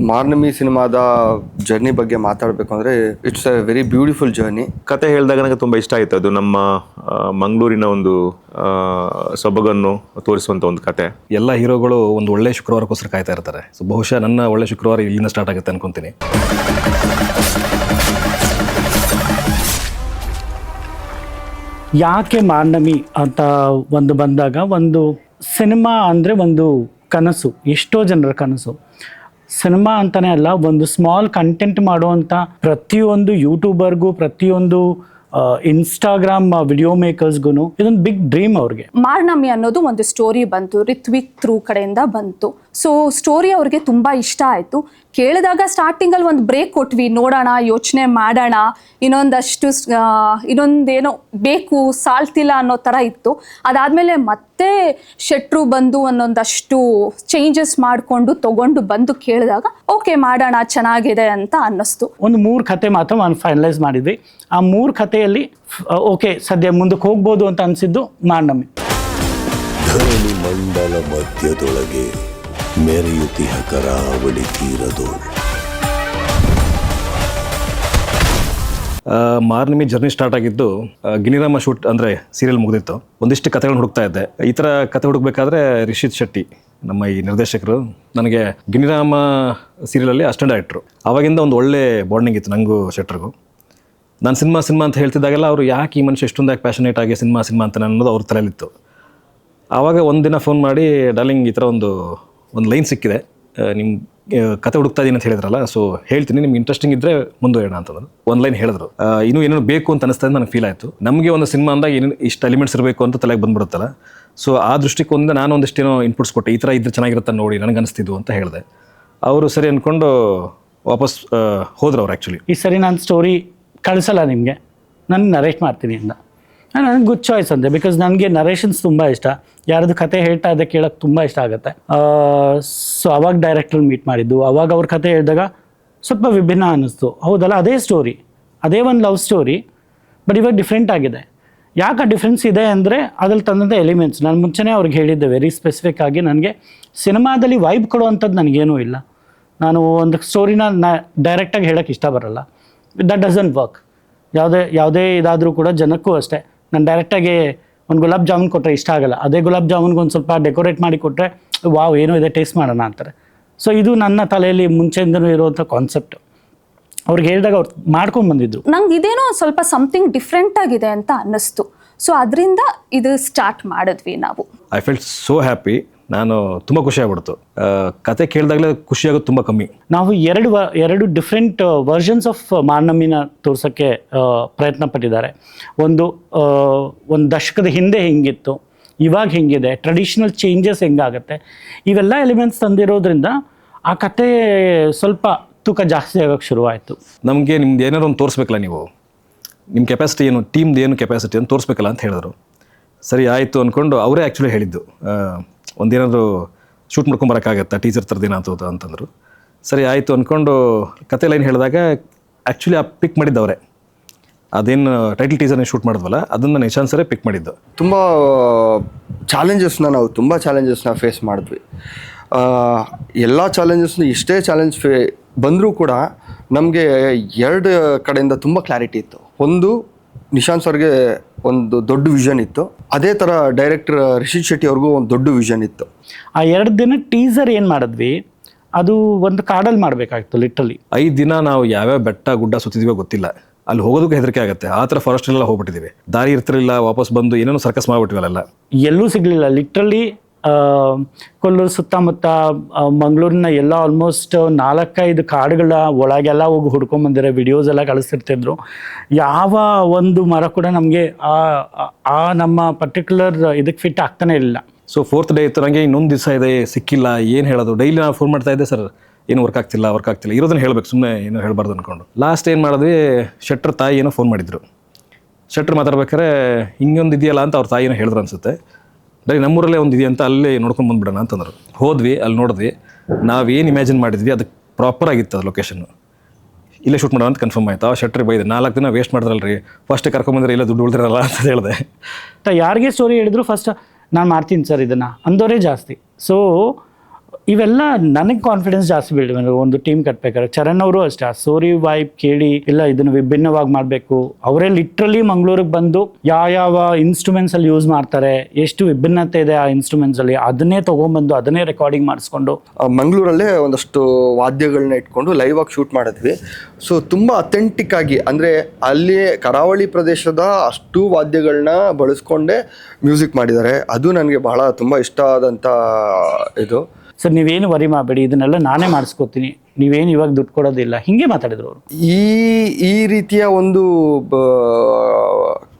ಮಾರ್ನಮಿ ಸಿನಿಮಾದ ಜರ್ನಿ ಬಗ್ಗೆ ಮಾತಾಡಬೇಕು ಅಂದರೆ it's A very beautiful journey. ಕತೆ ಹೇಳಿದಾಗ ನನಗೆ ತುಂಬ ಇಷ್ಟ ಆಯಿತು. ಅದು ನಮ್ಮ ಮಂಗಳೂರಿನ ಒಂದು ಸೊಬಗನ್ನು ತೋರಿಸುವಂಥ ಒಂದು ಕತೆ. ಎಲ್ಲ ಹೀರೋಗಳು ಒಂದು ಒಳ್ಳೆ ಶುಕ್ರವಾರಕ್ಕೋಸ್ಕರ ಕಾಯ್ತಾ ಇರ್ತಾರೆ. ಸೊ ಬಹುಶಃ ನನ್ನ ಒಳ್ಳೆ ಶುಕ್ರವಾರ ಇಲ್ಲಿಂದ ಸ್ಟಾರ್ಟ್ ಆಗುತ್ತೆ ಅನ್ಕೊತೀನಿ. ಯಾಕೆ ಮಾರ್ನಮಿ ಅಂತ ಒಂದು ಬಂದಾಗ, ಒಂದು ಸಿನಿಮಾ ಅಂದರೆ ಒಂದು ಕನಸು, ಎಷ್ಟೋ ಜನರ ಕನಸು. ಸಿನಿಮಾ ಅಂತಲೇ ಅಲ್ಲ, ಒಂದು ಸ್ಮಾಲ್ ಕಂಟೆಂಟ್ ಮಾಡುವಂಥ ಪ್ರತಿಯೊಂದು ಯೂಟ್ಯೂಬರ್ಗೂ, ಪ್ರತಿಯೊಂದು ಇನ್ಸ್ಟಾಗ್ರಾಮ್ ವಿಡಿಯೋ ಮೇಕರ್ಸ್ಗೂ ಇದೊಂದು ಬಿಗ್ ಡ್ರೀಮ್ ಅವ್ರಿಗೆ. ಮಾರ್ನಮಿ ಅನ್ನೋದು ಒಂದು ಸ್ಟೋರಿ ಬಂತು, ರಿತ್ವಿಕ್ ಥ್ರೂ ಕಡೆಯಿಂದ ಬಂತು. ಸೊ ಸ್ಟೋರಿ ಅವ್ರಿಗೆ ತುಂಬ ಇಷ್ಟ ಆಯಿತು. ಕೇಳಿದಾಗ ಸ್ಟಾರ್ಟಿಂಗಲ್ಲಿ ಒಂದು ಬ್ರೇಕ್ ಕೊಟ್ವಿ, ನೋಡೋಣ, ಯೋಚನೆ ಮಾಡೋಣ, ಇನ್ನೊಂದೇನೋ ಬೇಕು, ಸಾಲ್ತಿಲ್ಲ ಅನ್ನೋ ಥರ ಇತ್ತು. ಅದಾದಮೇಲೆ ಮತ್ತೆ ಶೆಟ್ರು ಬಂದು ಒಂದೊಂದಷ್ಟು ಚೇಂಜಸ್ ಮಾಡಿಕೊಂಡು ತೊಗೊಂಡು ಬಂದು ಕೇಳಿದಾಗ ಓಕೆ ಮಾಡೋಣ, ಚೆನ್ನಾಗಿದೆ ಅಂತ ಅನ್ನಿಸ್ತು. ಒಂದು 3 ಕತೆ ಮಾತ್ರ ನಾನು ಫೈನಲೈಸ್ ಮಾಡಿದ್ವಿ. ಆ 3 ಕಥೆಯಲ್ಲಿ ಓಕೆ ಸದ್ಯ ಮುಂದಕ್ಕೆ ಹೋಗ್ಬೋದು ಅಂತ ಅನಿಸಿದ್ದು ಮಾರ್ನಮಿ. ಧರಣಿ ಮಂಡಲ ಮಧ್ಯದೊಳಗೆ ಮೆರೆಯುತಿಹ ಕರಾವಳಿ ತೀರದೋಳು. ಮಾರ್ನಮಿ ಜರ್ನಿ ಸ್ಟಾರ್ಟ್ ಆಗಿದ್ದು ಗಿಣಿರಾಮ ಶೂಟ್ ಅಂದರೆ ಸೀರಿಯಲ್ ಮುಗಿದಿತ್ತು. ಒಂದಿಷ್ಟು ಕಥೆಗಳನ್ನ ಹುಡುಕ್ತಾ ಇದ್ದೆ. ಈ ಥರ ಕತೆ ಹುಡುಕ್ಬೇಕಾದ್ರೆ ರಿಷಿತ್ ಶೆಟ್ಟಿ ನಮ್ಮ ಈ ನಿರ್ದೇಶಕರು ನನಗೆ ಗಿಣಿರಾಮ ಸೀರಿಯಲಲ್ಲಿ ಅಸಿಸ್ಟೆಂಟ್ ಡೈರೆಕ್ಟ್ರು. ಆವಾಗಿಂದ ಒಂದು ಒಳ್ಳೆ ಬಾಂಡಿಂಗ್ ಇತ್ತು ನನಗೂ ಶೆಟ್ರಿಗೂ. ನಾನು ಸಿನಿಮಾ ಅಂತ ಹೇಳ್ತಿದ್ದಾಗೆಲ್ಲ ಅವರು ಯಾಕೆ ಈ ಮನುಷ್ಯ ಎಷ್ಟೊಂದು ಪ್ಯಾಷನೇಟ್ ಆಗಿ ಸಿನಿಮಾ ಅಂತ ಅನ್ನೋದು ಅವ್ರ ತಲೆಯಲ್ಲಿತ್ತು. ಆವಾಗ ಒಂದಿನ ಫೋನ್ ಮಾಡಿ, ಡಾರ್ಲಿಂಗ್ ಈ ಥರ ಒಂದು ಲೈನ್ ಸಿಕ್ಕಿದೆ, ನಿಮ್ಮ ಕತೆ ಹುಡುಕ್ತಾ ಇದ್ದೀನಿ ಅಂತ ಹೇಳಿದ್ರಲ್ಲ, ಸೊ ಹೇಳ್ತೀನಿ, ನಿಮ್ಗೆ ಇಂಟ್ರೆಸ್ಟಿಂಗ್ ಇದ್ದರೆ ಮುಂದುವರೋಣ ಅಂತಂದ್ರು. ಒಂದು ಲೈನ್ ಹೇಳಿದ್ರು. ಇನ್ನೂ ಏನೇನು ಬೇಕು ಅಂತ ಅನಿಸ್ತಾ ನನಗೆ ಫೀಲ್ ಆಯಿತು. ನಮಗೆ ಒಂದು ಸಿನಿಮಾ ಅಂದಾಗ ಏನೇನು ಇಷ್ಟು ಎಲಿಮೆಂಟ್ಸ್ ಇರಬೇಕು ಅಂತ ತಲೆಗೆ ಬಂದ್ಬಿಡುತ್ತಲ್ಲ. ಸೊ ಆ ದೃಷ್ಟಿಕೋನದಿಂದ ನಾನು ಒಂದಿಷ್ಟೇನೋ ಇನ್ಪುಟ್ಸ್ ಕೊಟ್ಟೆ, ಈ ಥರ ಇದ್ರೆ ಚೆನ್ನಾಗಿರುತ್ತೆ ನೋಡಿ, ನನಗೆ ಅನಿಸ್ತಿದ್ದು ಅಂತ ಹೇಳಿದೆ. ಅವರು ಸರಿ ಅಂದ್ಕೊಂಡು ವಾಪಸ್ ಹೋದ್ರು ಅವ್ರು. ಆ್ಯಕ್ಚುಲಿ ಈ ಸರಿ ನಾನು ಸ್ಟೋರಿ ಕಳಿಸಲ್ಲ ನಿಮಗೆ, ನಾನು ನರೇಟ್ ಮಾಡ್ತೀನಿ ಅಂತ. ನನಗೆ ಗುಡ್ ಚಾಯ್ಸ್ ಅಂದೆ, ಬಿಕಾಸ್ ನನಗೆ ನರೇಷನ್ಸ್ ತುಂಬ ಇಷ್ಟ. ಯಾರದು ಕತೆ ಹೇಳ್ತಾ ಇದ್ದೆ ಕೇಳೋಕ್ಕೆ ತುಂಬ ಇಷ್ಟ ಆಗುತ್ತೆ. ಸೊ ಅವಾಗ ಡೈರೆಕ್ಟರ್ ಮೀಟ್ ಮಾಡಿದ್ದು, ಅವಾಗ ಅವ್ರ ಕತೆ ಹೇಳಿದಾಗ ಸ್ವಲ್ಪ ವಿಭಿನ್ನ ಅನ್ನಿಸ್ತು. ಹೌದಲ್ಲ, ಅದೇ ಸ್ಟೋರಿ, ಅದೇ ಒಂದು ಲವ್ ಸ್ಟೋರಿ, ಬಟ್ ಇವಾಗ ಡಿಫ್ರೆಂಟ್ ಆಗಿದೆ. ಯಾಕೆ ಆ ಡಿಫ್ರೆನ್ಸ್ ಇದೆ ಅಂದರೆ ಅದ್ರಲ್ಲಿ ತಂದಂಥ ಎಲಿಮೆಂಟ್ಸ್. ನಾನು ಮುಂಚೆನೇ ಅವ್ರಿಗೆ ಹೇಳಿದ್ದೆ ವೆರಿ ಸ್ಪೆಸಿಫಿಕ್ ಆಗಿ, ನನಗೆ ಸಿನಿಮಾದಲ್ಲಿ ವೈಬ್ ಕೊಡುವಂಥದ್ದು ನನಗೇನೂ ಇಲ್ಲ. ನಾನು ಒಂದು ಸ್ಟೋರಿನ ಡೈರೆಕ್ಟಾಗಿ ಹೇಳೋಕ್ಕೆ ಇಷ್ಟ ಬರಲ್ಲ. That doesn't work. ಯಾವುದೇ ಇದಾದರೂ ಕೂಡ ಜನಕ್ಕೂ ಅಷ್ಟೇ. ನಾನು ಡೈರೆಕ್ಟಾಗಿ ಒಂದು ಗುಲಾಬ್ ಜಾಮೂನ್ ಕೊಟ್ಟರೆ ಇಷ್ಟ ಆಗಲ್ಲ. ಅದೇ ಗುಲಾಬ್ ಜಾಮೂನ್ಗೆ ಒಂದು ಸ್ವಲ್ಪ ಡೆಕೋರೇಟ್ ಮಾಡಿ ಕೊಟ್ಟರೆ ವಾವ್ ಏನೋ ಇದೆ, ಟೇಸ್ಟ್ ಮಾಡೋಣ ಅಂತಾರೆ. ಸೊ ಇದು ನನ್ನ ತಲೆಯಲ್ಲಿ ಮುಂಚೆಯಿಂದನೂ ಇರುವಂಥ ಕಾನ್ಸೆಪ್ಟ್. ಅವ್ರಿಗೆ ಹೇಳಿದಾಗ ಅವ್ರು ಮಾಡ್ಕೊಂಡು ಬಂದಿದ್ರು. ನಂಗೆ ಇದೇನೋ ಸ್ವಲ್ಪ ಸಮಥಿಂಗ್ ಡಿಫ್ರೆಂಟ್ ಆಗಿದೆ ಅಂತ ಅನ್ನಿಸ್ತು. ಸೊ ಅದರಿಂದ ಇದು ಸ್ಟಾರ್ಟ್ ಮಾಡಿದ್ವಿ ನಾವು. I felt so happy. ನಾನು ತುಂಬ ಖುಷಿ ಆಗ್ಬಿಡ್ತು. ಕತೆ ಕೇಳಿದಾಗಲೇ ಖುಷಿಯಾಗೋದು ತುಂಬ ಕಮ್ಮಿ. ನಾವು ಎರಡು ಡಿಫ್ರೆಂಟ್ ವರ್ಷನ್ಸ್ ಆಫ್ ಮಾರ್ನಮಿನ ತೋರ್ಸೋಕ್ಕೆ ಪ್ರಯತ್ನ ಪಟ್ಟಿದ್ದಾರೆ. ಒಂದು ದಶಕದ ಹಿಂದೆ ಹೆಂಗಿತ್ತು, ಇವಾಗ ಹೆಂಗಿದೆ, ಟ್ರೆಡಿಷ್ನಲ್ ಚೇಂಜಸ್ ಹೆಂಗಾಗುತ್ತೆ, ಇವೆಲ್ಲ ಎಲಿಮೆಂಟ್ಸ್ ತಂದಿರೋದ್ರಿಂದ ಆ ಕತೆ ಸ್ವಲ್ಪ ತೂಕ ಜಾಸ್ತಿ ಆಗೋಕ್ಕೆ ಶುರುವಾಯಿತು. ನಮಗೆ ನಿಮ್ದು ಏನಾದ್ರು ಒಂದು ತೋರಿಸ್ಬೇಕಲ್ಲ, ನೀವು ನಿಮ್ಮ ಕೆಪಾಸಿಟಿ ಏನು, ಟೀಮ್ದು ಏನು ಕೆಪಾಸಿಟಿ ಅಂತ ತೋರಿಸ್ಬೇಕಲ್ಲ ಅಂತ ಹೇಳಿದ್ರು. ಸರಿ ಆಯಿತು ಅಂದ್ಕೊಂಡು ಅವರೇ ಆ್ಯಕ್ಚುಲಿ ಹೇಳಿದ್ದು, ಒಂದೇನಾದರೂ ಶೂಟ್ ಮಾಡ್ಕೊಂಬರೋಕ್ಕಾಗತ್ತಾ, ಟೀಚರ್ ಥರದ್ದು ಏನಾಗ್ತದೆ ಅಂತಂದರು. ಸರಿ ಆಯಿತು ಅಂದ್ಕೊಂಡು ಕತೆ ಲೈನ್ ಹೇಳಿದಾಗ ಆ್ಯಕ್ಚುಲಿ ಆ ಪಿಕ್ ಮಾಡಿದ್ದವರೇ. ಅದೇನು ಟೈಟಲ್ ಟೀಸರ್ನ ಶೂಟ್ ಮಾಡಿದ್ವಲ್ಲ, ಅದನ್ನು ನಿಶಾಂತ್ ಸರೇ ಪಿಕ್ ಮಾಡಿದ್ದು. ತುಂಬ ಚಾಲೆಂಜಸ್ನ ಫೇಸ್ ಮಾಡಿದ್ವಿ. ಎಲ್ಲ ಚಾಲೆಂಜಸ್ನು ಎಷ್ಟೇ ಚಾಲೆಂಜ್ ಬಂದರೂ ಕೂಡ ನಮಗೆ 2 ಕಡೆಯಿಂದ ತುಂಬ ಕ್ಲಾರಿಟಿ ಇತ್ತು. ಒಂದು, ನಿಶಾಂತ್ ಸರ್ಗೆ ಒಂದು ದೊಡ್ಡ ವಿಷನ್ ಇತ್ತು. ಅದೇ ಥರ ಡೈರೆಕ್ಟರ್ ರಿಷಿತ್ ಶೆಟ್ಟಿ ಅವ್ರಿಗೂ ಒಂದು ದೊಡ್ಡ ವಿಷನ್ ಇತ್ತು. ಆ 2 ದಿನ ಟೀಸರ್ ಏನು ಮಾಡಿದ್ವಿ, ಅದು ಒಂದು ಕಾಡಲ್ಲಿ ಮಾಡಬೇಕಾಗಿತ್ತು. ಲಿಟ್ರಲಿ 5 ದಿನ ನಾವು ಯಾವ್ಯಾವ ಬೆಟ್ಟ ಗುಡ್ಡ ಸುತ್ತಿದೀವೋ ಗೊತ್ತಿಲ್ಲ. ಅಲ್ಲಿ ಹೋಗೋದಕ್ಕೆ ಹೆದರಿಕೆ ಆಗುತ್ತೆ. ಆ ಥರ ಫಾರೆಸ್ಟಲ್ಲೆಲ್ಲ ಹೋಗ್ಬಿಟ್ಟಿದ್ದೀವಿ. ದಾರಿ ಇರ್ತಿರಲಿಲ್ಲ, ವಾಪಸ್ ಬಂದು ಏನೇನೋ ಸರ್ಕಸ್ ಮಾಡಿಬಿಟ್ಟಿವಲ್ಲ. ಎಲ್ಲೂ ಸಿಗಲಿಲ್ಲ. ಲಿಟ್ರಲಿ ಕೊಲ್ಲೂರು ಸುತ್ತಮುತ್ತ ಮಂಗಳೂರಿನ ಎಲ್ಲ ಆಲ್ಮೋಸ್ಟ್ 4-5 ಕಾಡುಗಳ ಒಳಗೆಲ್ಲ ಹೋಗಿ ಹುಡ್ಕೊಂಬಂದಿರೋ ವಿಡಿಯೋಸ್ ಎಲ್ಲ ಕಳಿಸ್ತಿರ್ತಿದ್ರು. ಯಾವ ಒಂದು ಮರ ಕೂಡ ನಮಗೆ ಆ ನಮ್ಮ ಪರ್ಟಿಕ್ಯುಲರ್ ಇದಕ್ಕೆ ಫಿಟ್ ಆಗ್ತಾನೆ ಇಲ್ಲ. ಸೊ 4th ಡೇ ಇತ್ತು, ನನಗೆ ಇನ್ನೊಂದು ದಿವಸ ಇದೆ, ಸಿಕ್ಕಿಲ್ಲ, ಏನು ಹೇಳೋದು. ಡೈಲಿ ನಾನು ಫೋನ್ ಮಾಡ್ತಾ ಇದ್ದೆ, ಸರ್ ಏನು ವರ್ಕ್ ಆಗ್ತಿಲ್ಲ ಇರೋದನ್ನು ಹೇಳಬೇಕು, ಸುಮ್ಮನೆ ಏನೋ ಹೇಳಬಾರ್ದು ಅಂದ್ಕೊಂಡು. ಲಾಸ್ಟ್ ಏನು ಮಾಡಿದ್ವಿ, ಶೆಟ್ರ್ ತಾಯಿ ಏನೋ ಫೋನ್ ಮಾಡಿದ್ರು. ಶೆಟ್ರ್ ಮಾತಾಡ್ಬೇಕಾದ್ರೆ ಹಿಂಗೊಂದು ಇದೆಯಲ್ಲ ಅಂತ ಅವ್ರ ತಾಯಿ ಏನೋ ಹೇಳಿದ್ರು ಅನಿಸುತ್ತೆ. ಡೈ ನಮ್ಮೂರಲ್ಲೇ ಒಂದು ಇದೆಯಂತ ಅಲ್ಲೇ ನೋಡ್ಕೊಂಡು ಬಂದುಬಿಡೋಣ ಅಂತಂದರು. ಹೋದ್ವಿ, ಅಲ್ಲಿ ನೋಡಿದ್ವಿ. ನಾವೇನು ಇಮ್ಯಾಜಿನ್ ಮಾಡಿದ್ವಿ ಅದಕ್ಕೆ ಪ್ರಾಪರ್ ಆಗಿತ್ತು ಅದು ಲೊಕೇಶನ್ನು. ಇಲ್ಲೇ ಶೂಟ್ ಮಾಡೋಣ ಅಂತ ಕನ್ಫರ್ಮ್ ಆಯಿತು. ಆ ಶೆಟ್ರಿಗೆ ಬೈದೆ, 4 ದಿನ ವೇಸ್ಟ್ ಮಾಡಿದ್ರಲ್ರಿ, ಫಸ್ಟ್ ಕರ್ಕೊಂಬಂದ್ರೆ ಇಲ್ಲ ದುಡ್ಡು ಉಳಿದಿರಲ್ಲ ಅಂತ ಹೇಳಿದೆ. ಯಾರಿಗೆ ಸ್ಟೋರಿ ಹೇಳಿದ್ರು ಫಸ್ಟ್ ನಾನು ಮಾಡ್ತೀನಿ ಸರ್ ಇದನ್ನು ಅಂದವರೇ ಜಾಸ್ತಿ. ಸೊ ಇವೆಲ್ಲ ನನಗೆ ಕಾನ್ಫಿಡೆನ್ಸ್ ಜಾಸ್ತಿ ಬೀಳ್ತವೆ ಒಂದು ಟೀಮ್ ಕಟ್ಬೇಕಾದ್ರೆ. ಚರಣ್ ಅವರು ಅಷ್ಟೇ, ಆ ಸೋರಿ ವೈಬ್ ಕೇಳಿ ಇಲ್ಲ ಇದನ್ನು ವಿಭಿನ್ನವಾಗಿ ಮಾಡಬೇಕು. ಅವರೇ ಲಿಟ್ರಲಿ ಮಂಗಳೂರಿಗೆ ಬಂದು ಯಾವ ಇನ್ಸ್ಟ್ರೂಮೆಂಟ್ಸ್ ಅಲ್ಲಿ ಯೂಸ್ ಮಾಡ್ತಾರೆ, ಎಷ್ಟು ವಿಭಿನ್ನತೆ ಇದೆ ಆ ಇನ್ಸ್ಟ್ರೂಮೆಂಟ್ಸ್ ಅಲ್ಲಿ, ಅದನ್ನೇ ತಗೊಂಡ್ಬಂದು ಅದನ್ನೇ ರೆಕಾರ್ಡಿಂಗ್ ಮಾಡಿಸ್ಕೊಂಡು ಮಂಗಳೂರಲ್ಲೇ ಒಂದಷ್ಟು ವಾದ್ಯಗಳನ್ನ ಇಟ್ಕೊಂಡು ಲೈವ್ ಆಗಿ ಶೂಟ್ ಮಾಡಿದ್ವಿ. ಸೊ ತುಂಬ ಅಥೆಂಟಿಕ್ ಆಗಿ, ಅಂದರೆ ಅಲ್ಲಿ ಕರಾವಳಿ ಪ್ರದೇಶದ ಅಷ್ಟು ವಾದ್ಯಗಳನ್ನ ಬಳಸ್ಕೊಂಡೇ ಮ್ಯೂಸಿಕ್ ಮಾಡಿದ್ದಾರೆ. ಅದು ನನಗೆ ಬಹಳ ತುಂಬ ಇಷ್ಟ ಆದಂಥ ಇದು. ಸರ್ ನೀವೇನು ವರಿ ಮಾಡಬೇಡಿ, ಇದನ್ನೆಲ್ಲ ನಾನೇ ಮಾಡಿಸ್ಕೊತೀನಿ, ನೀವೇನು ಇವಾಗ ದುಡ್ಡು ಕೊಡೋದಿಲ್ಲ, ಹಿಂಗೆ ಮಾತಾಡಿದ್ರು ಅವರು. ಈ ರೀತಿಯ ಒಂದು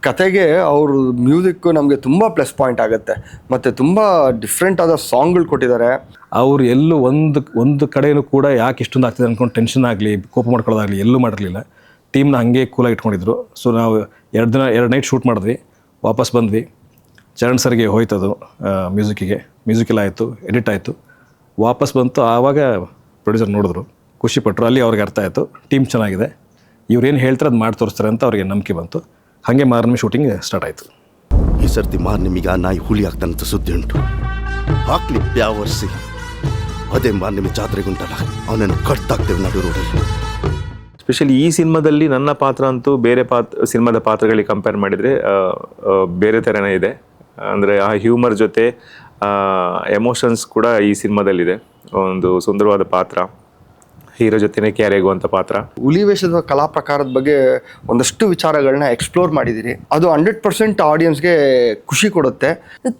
ಕತೆಗೆ ಅವ್ರ ಮ್ಯೂಸಿಕ್ಕು ನಮಗೆ ತುಂಬ ಪ್ಲಸ್ ಪಾಯಿಂಟ್ ಆಗುತ್ತೆ. ಮತ್ತು ತುಂಬ ಡಿಫ್ರೆಂಟ್ ಆದ ಸಾಂಗ್ಗಳು ಕೊಟ್ಟಿದ್ದಾರೆ. ಅವ್ರು ಎಲ್ಲೂ ಒಂದು ಕಡೆಯೂ ಕೂಡ ಯಾಕೆ ಇಷ್ಟೊಂದು ಆಗ್ತಿದೆ ಅಂದ್ಕೊಂಡು ಟೆನ್ಷನ್ ಆಗಲಿ ಕೋಪ ಮಾಡ್ಕೊಳ್ಳೋದಾಗಲಿ ಎಲ್ಲೂ ಮಾಡಿರಲಿಲ್ಲ. ಟೀಮ್ನ ಹಾಗೆ ಕೂಲಾಗಿ ಇಟ್ಕೊಂಡಿದ್ರು. ಸೊ ನಾವು 2 ನೈಟ್ ಶೂಟ್ ಮಾಡಿದ್ವಿ, ವಾಪಸ್ ಬಂದ್ವಿ. ಚರಣ್ ಸರ್ಗೆ ಹೋಯ್ತದು ಮ್ಯೂಸಿಕ್ ಎಲ್ಲ ಆಯಿತು, ಎಡಿಟ್ ಆಯಿತು, ವಾಪಸ್ ಬಂತು. ಆವಾಗ ಪ್ರೊಡ್ಯೂಸರ್ ನೋಡಿದ್ರು, ಖುಷಿಪಟ್ಟರು. ಅಲ್ಲಿ ಅವ್ರಿಗೆ ಅರ್ಥ ಆಯಿತು ಟೀಮ್ ಚೆನ್ನಾಗಿದೆ, ಇವ್ರೇನು ಹೇಳ್ತಾರೆ ಅದು ಮಾಡಿ ತೋರಿಸ್ತಾರೆ ಅಂತ ಅವ್ರಿಗೆ ನಂಬಿಕೆ ಬಂತು. ಹಾಗೆ ಮಾರನೇ ಶೂಟಿಂಗ್ ಸ್ಟಾರ್ಟ್ ಆಯಿತು. ಈ ಸರ್ತಿ ಮಾರ್ನಿಮಿಗೆ ಆ ನಾಯಿ ಹುಲಿ ಆಗ್ತಾನಂತ ಸುದ್ದಿ ಉಂಟು. ಹಾಕ್ಲಿ ಬ್ಯಾವರ್ಸಿ, ಅದೇ ಮಾರ್ನಿಮಿ ಜಾತ್ರೆಗುಂಟಲ್ಲ, ಅವನನ್ನು ಕಟ್ಟಾಗ್ತೇವೆ ನಡು ರೋಡಲ್ಲಿ. ಸ್ಪೆಷಲಿ ಈ ಸಿನಿಮಾದಲ್ಲಿ ನನ್ನ ಪಾತ್ರ ಅಂತೂ ಬೇರೆ ಸಿನಿಮಾದ ಪಾತ್ರಗಳಿಗೆ ಕಂಪೇರ್ ಮಾಡಿದರೆ ಬೇರೆ ಥರನೇ ಇದೆ. ಅಂದರೆ ಆ ಹ್ಯೂಮರ್ ಜೊತೆ ಎಮೋಷನ್ಸ್ ಕೂಡ ಈ ಸಿನಿಮಾದಲ್ಲಿದೆ. ಒಂದು ಸುಂದರವಾದ ಪಾತ್ರ, ಹೀರೋ ಜೊತೆನೇ ಕ್ಯಾರಿ ಆಗುವಂಥ ಪಾತ್ರ. ಹುಲಿ ವೇಷದ ಕಲಾ ಪ್ರಕಾರದ ಬಗ್ಗೆ ಒಂದಷ್ಟು ವಿಚಾರಗಳನ್ನ ಎಕ್ಸ್ಪ್ಲೋರ್ ಮಾಡಿದ್ದೀರಿ. ಅದು 100% ಆಡಿಯನ್ಸ್ಗೆ ಖುಷಿ ಕೊಡುತ್ತೆ.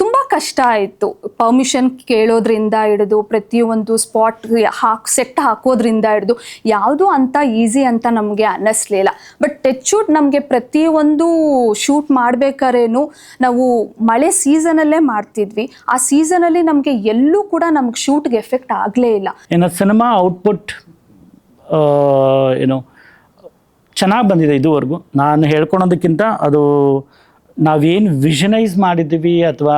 ತುಂಬ ಕಷ್ಟ ಆಯಿತು. ಪರ್ಮಿಷನ್ ಕೇಳೋದ್ರಿಂದ ಹಿಡಿದು ಪ್ರತಿಯೊಂದು ಸ್ಪಾಟ್ ಸೆಟ್ ಹಾಕೋದ್ರಿಂದ ಹಿಡಿದು ಯಾವುದು ಅಂತ ಈಸಿ ಅಂತ ನಮಗೆ ಅನ್ನಿಸ್ಲಿಲ್ಲ. ಬಟ್ ಟೆಚ್ಚೂಟ್ ನಮಗೆ ಪ್ರತಿಯೊಂದು ಶೂಟ್ ಮಾಡಬೇಕಾದ್ರೇನು ನಾವು ಮಳೆ ಸೀಸನಲ್ಲೇ ಮಾಡ್ತಿದ್ವಿ. ಆ ಸೀಸನಲ್ಲಿ ನಮಗೆ ಎಲ್ಲೂ ಕೂಡ ನಮ್ಗೆ ಶೂಟ್ಗೆ ಎಫೆಕ್ಟ್ ಆಗಲೇ ಇಲ್ಲ. ಇನ್ನು ಸಿನಿಮಾ ಔಟ್ಪುಟ್ ಏನು ಚೆನ್ನಾಗಿ ಬಂದಿದೆ ಇದುವರೆಗೂ. ನಾನು ಹೇಳ್ಕೊಳೋದಕ್ಕಿಂತ ಅದು ನಾವೇನು ವಿಷನೈಸ್ ಮಾಡಿದ್ವಿ ಅಥವಾ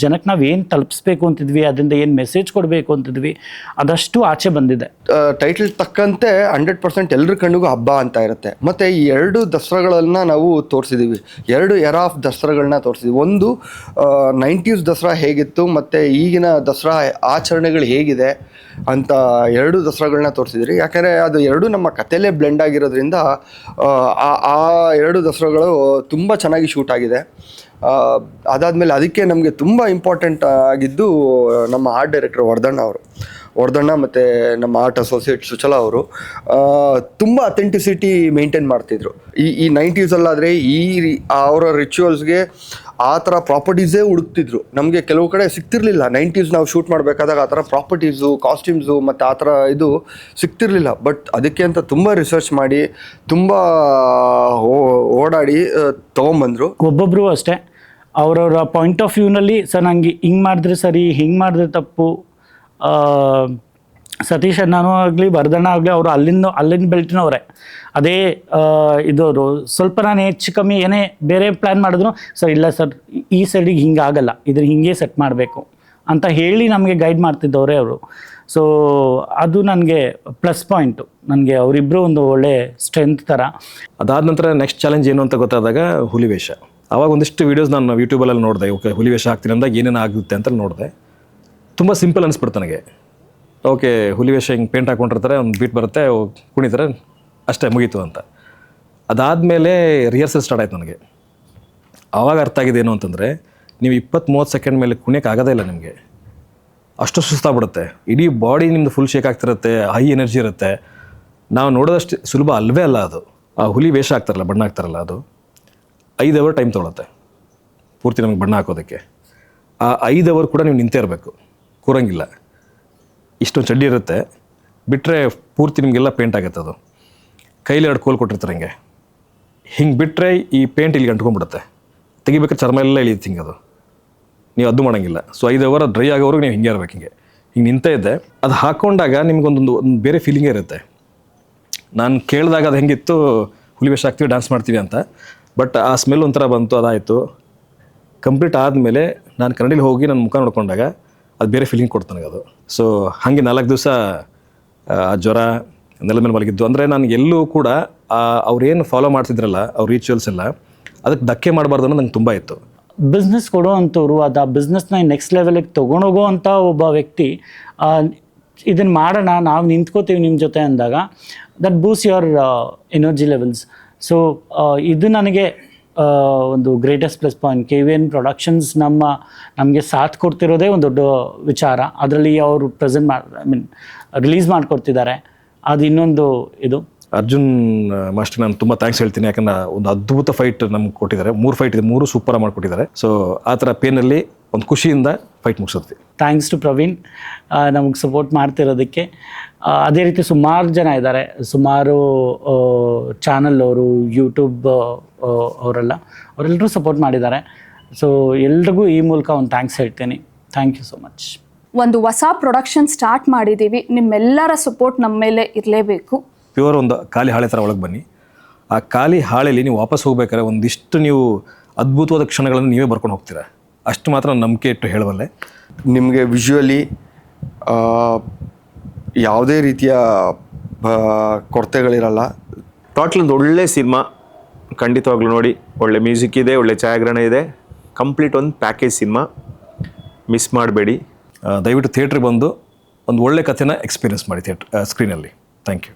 ಜನಕ್ಕೆ ನಾವೇನು ತಲುಪಿಸ್ಬೇಕು ಅಂತಿದ್ವಿ, ಅದರಿಂದ ಏನು ಮೆಸೇಜ್ ಕೊಡಬೇಕು ಅಂತಿದ್ವಿ, ಅದಷ್ಟು ಆಚೆ ಬಂದಿದೆ. ಟೈಟಲ್ ತಕ್ಕಂತೆ 100% ಎಲ್ಲರ ಕಣ್ಣಿಗೂ ಹಬ್ಬ ಅಂತ ಇರುತ್ತೆ. ಮತ್ತು ಈ 2 ದಸರಾಗಳನ್ನು ನಾವು ತೋರಿಸಿದ್ದೀವಿ, 2 ಎರಾ ಆಫ್ ದಸರಾಗಳನ್ನ ತೋರಿಸಿದ್ವಿ. ಒಂದು 90s ದಸರಾ ಹೇಗಿತ್ತು ಮತ್ತು ಈಗಿನ ದಸರಾ ಆಚರಣೆಗಳು ಹೇಗಿದೆ ಅಂತ 2 ದಸರಾಗಳನ್ನ ತೋರಿಸಿದ್ರಿ. ಯಾಕಂದರೆ ಅದು 2 ನಮ್ಮ ಕಥೆಯಲ್ಲೇ ಬ್ಲೆಂಡ್ ಆಗಿರೋದ್ರಿಂದ ಆ 2 ದಸರಾಗಳು ತುಂಬ ಚೆನ್ನಾಗಿ ಶೂಟ್ ಆಗಿದೆ. ಅದಾದಮೇಲೆ ಅದಕ್ಕೆ ನಮಗೆ ತುಂಬ ಇಂಪಾರ್ಟೆಂಟ್ ಆಗಿದ್ದು ನಮ್ಮ ಆರ್ಟ್ ಡೈರೆಕ್ಟರ್ ವರ್ಧಣ್ಣ ಮತ್ತು ನಮ್ಮ ಆರ್ಟ್ ಅಸೋಸಿಯೇಟ್ ಸುಚಲಾ ಅವರು ತುಂಬ ಅಥೆಂಟಿಸಿಟಿ ಮೇಂಟೈನ್ ಮಾಡ್ತಿದ್ರು. ಈ 90ಸಲ್ಲಾದರೆ ಅವರ ರಿಚುವಲ್ಸ್ಗೆ ಆ ಥರ ಪ್ರಾಪರ್ಟೀಸೇ ಹುಡುಕ್ತಿದ್ರು. ನಮಗೆ ಕೆಲವು ಕಡೆ ಸಿಗ್ತಿರ್ಲಿಲ್ಲ. 90s ನಾವು ಶೂಟ್ ಮಾಡಬೇಕಾದಾಗ ಆ ಥರ ಪ್ರಾಪರ್ಟೀಸು, ಕಾಸ್ಟ್ಯೂಮ್ಸು ಮತ್ತು ಆ ಥರ ಇದು ಸಿಗ್ತಿರ್ಲಿಲ್ಲ. ಬಟ್ ಅದಕ್ಕೆ ಅಂತ ತುಂಬ ರಿಸರ್ಚ್ ಮಾಡಿ ತುಂಬ ಓಡಾಡಿ ತೊಗೊಂಬಂದರು. ಒಬ್ಬೊಬ್ಬರು ಅಷ್ಟೇ ಅವರವರ ಪಾಯಿಂಟ್ ಆಫ್ ವ್ಯೂನಲ್ಲಿ ಸರ್ ನಂಗೆ ಹಿಂಗೆ ಮಾಡಿದ್ರೆ ಸರಿ, ಹಿಂಗೆ ಮಾಡಿದ್ರೆ ತಪ್ಪು. ಸತೀಶ್ ಅಣ್ಣನೂ ಆಗಲಿ ವರ್ಧಣ್ಣ ಆಗಲಿ ಅವರು ಅಲ್ಲಿಂದ ಬೆಲ್ಟಿನವರೇ. ಅದೇ ಇದವರು ಸ್ವಲ್ಪ ನಾನು ಹೆಚ್ಚು ಕಮ್ಮಿ ಏನೇ ಬೇರೆ ಪ್ಲ್ಯಾನ್ ಮಾಡಿದ್ರು ಸರ್ ಇಲ್ಲ ಸರ್ ಈ ಸೈಡಿಗೆ ಹಿಂಗೆ ಆಗಲ್ಲ, ಇದ್ರ ಹಿಂಗೆ ಸೆಟ್ ಮಾಡಬೇಕು ಅಂತ ಹೇಳಿ ನಮಗೆ ಗೈಡ್ ಮಾಡ್ತಿದ್ದವರೇ ಅವರು. ಸೊ ಅದು ನನಗೆ ಪ್ಲಸ್ ಪಾಯಿಂಟು. ನನಗೆ ಅವರಿಬ್ಬರು ಒಂದು ಒಳ್ಳೆ ಸ್ಟ್ರೆಂತ್ ಥರ. ಅದಾದ ನಂತರ ನೆಕ್ಸ್ಟ್ ಚಾಲೆಂಜ್ ಏನು ಅಂತ ಗೊತ್ತಾದಾಗ ಹುಲಿವೇಷ. ಆವಾಗ ಒಂದಿಷ್ಟು ವೀಡಿಯೋಸ್ ನಾನು ಯೂಟ್ಯೂಬಲ್ಲಿ ನೋಡಿದೆ. ಓಕೆ ಹುಲಿವೇಷ ಆಗ್ತೀನಿ ಅಂದಾಗ ಏನೇನು ಆಗುತ್ತೆ ಅಂತ ನೋಡಿದೆ. ತುಂಬ ಸಿಂಪಲ್ ಅನಿಸ್ಬಿಡ್ತು ನನಗೆ. ಓಕೆ ಹುಲಿವೇಷ ಹಿಂಗೆ ಪೇಂಟ್ ಹಾಕ್ಕೊಂಡಿರ್ತಾರೆ, ಒಂದು ಬೀಟ್ ಬರುತ್ತೆ, ಕುಣಿತಾರೆ, ಅಷ್ಟೇ ಮುಗೀತು ಅಂತ. ಅದಾದಮೇಲೆ ರಿಹರ್ಸಲ್ ಸ್ಟಾರ್ಟ್ ಆಯ್ತು ನನಗೆ. ಆವಾಗ ಅರ್ಥ ಆಗಿದೆ ಏನು ಅಂತಂದರೆ ನೀವು 20-30 ಸೆಕೆಂಡ್ ಮೇಲೆ ಕುಣಿಯೋಕೆ ಆಗೋದೇ ಇಲ್ಲ ನಿಮಗೆ. ಅಷ್ಟು ಸುಸ್ತಾಗ್ಬಿಡುತ್ತೆ. ಇಡೀ ಬಾಡಿ ನಿಮ್ಮದು ಫುಲ್ ಶೇಕ್ ಆಗ್ತಿರುತ್ತೆ, ಹೈ ಎನರ್ಜಿ ಇರುತ್ತೆ. ನಾವು ನೋಡೋದಷ್ಟು ಸುಲಭ ಅಲ್ಲವೇ ಅಲ್ಲ ಅದು. ಆ ಹುಲಿ ವೇಷ ಹಾಕ್ತಾರಲ್ಲ, ಬಣ್ಣ ಹಾಕ್ತಾರಲ್ಲ, ಅದು 5 ಅವರ್ ಟೈಮ್ ತೊಗೊಳುತ್ತೆ ಪೂರ್ತಿ ನಮಗೆ ಬಣ್ಣ ಹಾಕೋದಕ್ಕೆ. ಆ 5 ಅವರ್ ಕೂಡ ನೀವು ನಿಂತೇ ಇರಬೇಕು, ಕೂರಂಗಿಲ್ಲ. ಇಷ್ಟೊಂದು ಚಡ್ಡಿ ಇರುತ್ತೆ, ಬಿಟ್ಟರೆ ಪೂರ್ತಿ ನಿಮಗೆಲ್ಲ ಪೇಂಟ್ ಆಗುತ್ತೆ. ಅದು ಕೈಲಿ 2 ಕೋಲ್ ಕೊಟ್ಟಿರ್ತಾರೆ, ಹಿಂಗೆ ಬಿಟ್ಟರೆ ಈ ಪೇಂಟ್ ಇಲ್ಲಿ ಅಂಟ್ಕೊಂಡ್ಬಿಡುತ್ತೆ. ತೆಗಿಬೇಕಾದ್ರೆ ಚರ್ಮ ಎಲ್ಲ ಇಳಿಯುತ್ತೆ ಹಿಂಗೆ. ಅದು ನೀವು ಅದು ಮಾಡೋಂಗಿಲ್ಲ. ಸೊ 5 ಅವರ್ ಡ್ರೈ ಆಗೋವರೆಗೂ ನೀವು ಹಿಂಗೆ ಇರಬೇಕು. ಹಿಂಗೆ ನಿಂತೇ ಇದ್ದೆ. ಅದು ಹಾಕ್ಕೊಂಡಾಗ ನಿಮ್ಗೊಂದೊಂದು ಬೇರೆ ಫೀಲಿಂಗೇ ಇರುತ್ತೆ. ನಾನು ಕೇಳಿದಾಗ ಅದು ಹೆಂಗಿತ್ತು, ಹುಲಿವೇಷ ಹಾಕ್ತೀವಿ, ಡ್ಯಾನ್ಸ್ ಮಾಡ್ತೀವಿ ಅಂತ. ಬಟ್ ಆ ಸ್ಮೆಲ್ ಒಂಥರ ಬಂತು, ಅದಾಯಿತು. ಕಂಪ್ಲೀಟ್ ಆದಮೇಲೆ ನಾನು ಕನ್ನಡಿಲಿ ಹೋಗಿ ನನ್ನ ಮುಖ ನೋಡ್ಕೊಂಡಾಗ ಅದು ಬೇರೆ ಫೀಲಿಂಗ್ ಕೊಡ್ತು ನನಗೆ ಅದು. ಸೊ ಹಾಗೆ 4 ದಿವಸ ಜ್ವರ ನೆಲದ ಮೇಲೆ ಮಲಗಿದ್ದು. ಅಂದರೆ ನಾನು ಎಲ್ಲೂ ಕೂಡ ಅವ್ರೇನು ಫಾಲೋ ಮಾಡ್ತಿದ್ರಲ್ಲ ಅವ್ರ ರಿಚುವಲ್ಸ್ ಎಲ್ಲ, ಅದಕ್ಕೆ ಧಕ್ಕೆ ಮಾಡಬಾರ್ದು ಅನ್ನೋದು ನಂಗೆ ತುಂಬ ಇತ್ತು. ಬಿಸ್ನೆಸ್ ಕೊಡೋ ಅಂಥವ್ರು, ಅದು ಆ ಬಿಸ್ನೆಸ್ನ ನೆಕ್ಸ್ಟ್ ಲೆವೆಲಿಗೆ ತೊಗೊಂಡೋಗೋ ಅಂಥ ಒಬ್ಬ ವ್ಯಕ್ತಿ ಇದನ್ನು ಮಾಡೋಣ, ನಾವು ನಿಂತ್ಕೋತೀವಿ ನಿಮ್ಮ ಜೊತೆ ಅಂದಾಗ that Boost your energy levels. So ಇದು ನನಗೆ ಒಂದು greatest plus point. KVN productions ನಮಗೆ ಸಾಥ್ ಕೊಡ್ತಿರೋದೇ ಒಂದು ದೊಡ್ಡ ವಿಚಾರ. ಅದರಲ್ಲಿ ಅವರು ರಿಲೀಸ್ ಮಾಡಿಕೊಡ್ತಿದ್ದಾರೆ, ಅದು ಇನ್ನೊಂದು ಇದು. ಅರ್ಜುನ್ ಮಾಸ್ಟರ್ ನಾನು ತುಂಬ ಥ್ಯಾಂಕ್ಸ್ ಹೇಳ್ತೀನಿ, ಯಾಕಂದ್ರೆ ಒಂದು ಅದ್ಭುತ ಫೈಟ್ ನಮ್ಗೆ ಕೊಟ್ಟಿದ್ದಾರೆ. 3 ಫೈಟ್ ಇದೆ, 3 ಸೂಪರ್ ಮಾಡಿಕೊಟ್ಟಿದ್ದಾರೆ. ಸೊ ಆ ಥರ ಪೇನಲ್ಲಿ ಒಂದು ಖುಷಿಯಿಂದ ಫೈಟ್ ಮುಗಿಸುತ್ತೆ. ಥ್ಯಾಂಕ್ಸ್ ಟು ಪ್ರವೀಣ್ ನಮಗೆ ಸಪೋರ್ಟ್ ಮಾಡ್ತಿರೋದಕ್ಕೆ. ಅದೇ ರೀತಿ ಸುಮಾರು ಜನ ಇದ್ದಾರೆ, ಸುಮಾರು ಚಾನಲ್ ಅವರು, ಯೂಟ್ಯೂಬ್ ಅವರೆಲ್ಲರೂ ಸಪೋರ್ಟ್ ಮಾಡಿದ್ದಾರೆ. ಸೊ ಎಲ್ರಿಗೂ ಈ ಮೂಲಕ ಒಂದು ಥ್ಯಾಂಕ್ಸ್ ಹೇಳ್ತೀನಿ. Thank you so much. ಒಂದು ಹೊಸ ಪ್ರೊಡಕ್ಷನ್ ಸ್ಟಾರ್ಟ್ ಮಾಡಿದ್ದೀವಿ, ನಿಮ್ಮೆಲ್ಲರ ಸಪೋರ್ಟ್ ನಮ್ಮ ಮೇಲೆ ಇರಲೇಬೇಕು. ಪ್ಯೂರ್ ಒಂದು ಖಾಲಿ ಹಾಳೆ ಥರ ಒಳಗೆ ಬನ್ನಿ. ಆ ಖಾಲಿ ಹಾಳೆಯಲ್ಲಿ ನೀವು ವಾಪಸ್ ಹೋಗ್ಬೇಕಾದ್ರೆ ಒಂದಿಷ್ಟು ನೀವು ಅದ್ಭುತವಾದ ಕ್ಷಣಗಳನ್ನು ನೀವೇ ಬರ್ಕೊಂಡು ಹೋಗ್ತೀರಾ. ಅಷ್ಟು ಮಾತ್ರ ನಾನು ನಂಬಿಕೆ ಇಟ್ಟು ಹೇಳಬಲ್ಲೆ. ನಿಮಗೆ ವಿಜುವಲಿ ಯಾವುದೇ ರೀತಿಯ ಕೊರತೆಗಳಿರಲ್ಲ. ಟೋಟಲ್ ಒಂದು ಒಳ್ಳೆ ಸಿನಿಮಾ, ಖಂಡಿತವಾಗ್ಲೂ ನೋಡಿ. ಒಳ್ಳೆ ಮ್ಯೂಸಿಕ್ ಇದೆ, ಒಳ್ಳೆ ಛಾಯಾಗ್ರಹಣ ಇದೆ, ಕಂಪ್ಲೀಟ್ ಒಂದು ಪ್ಯಾಕೇಜ್ ಸಿನಿಮಾ, ಮಿಸ್ ಮಾಡಬೇಡಿ. ದಯವಿಟ್ಟು ಥಿಯೇಟ್ರಿಗೆ ಬಂದು ಒಂದು ಒಳ್ಳೆ ಕಥೆನ ಎಕ್ಸ್ಪೀರಿಯನ್ಸ್ ಮಾಡಿ ಸ್ಕ್ರೀನಲ್ಲಿ. Thank you.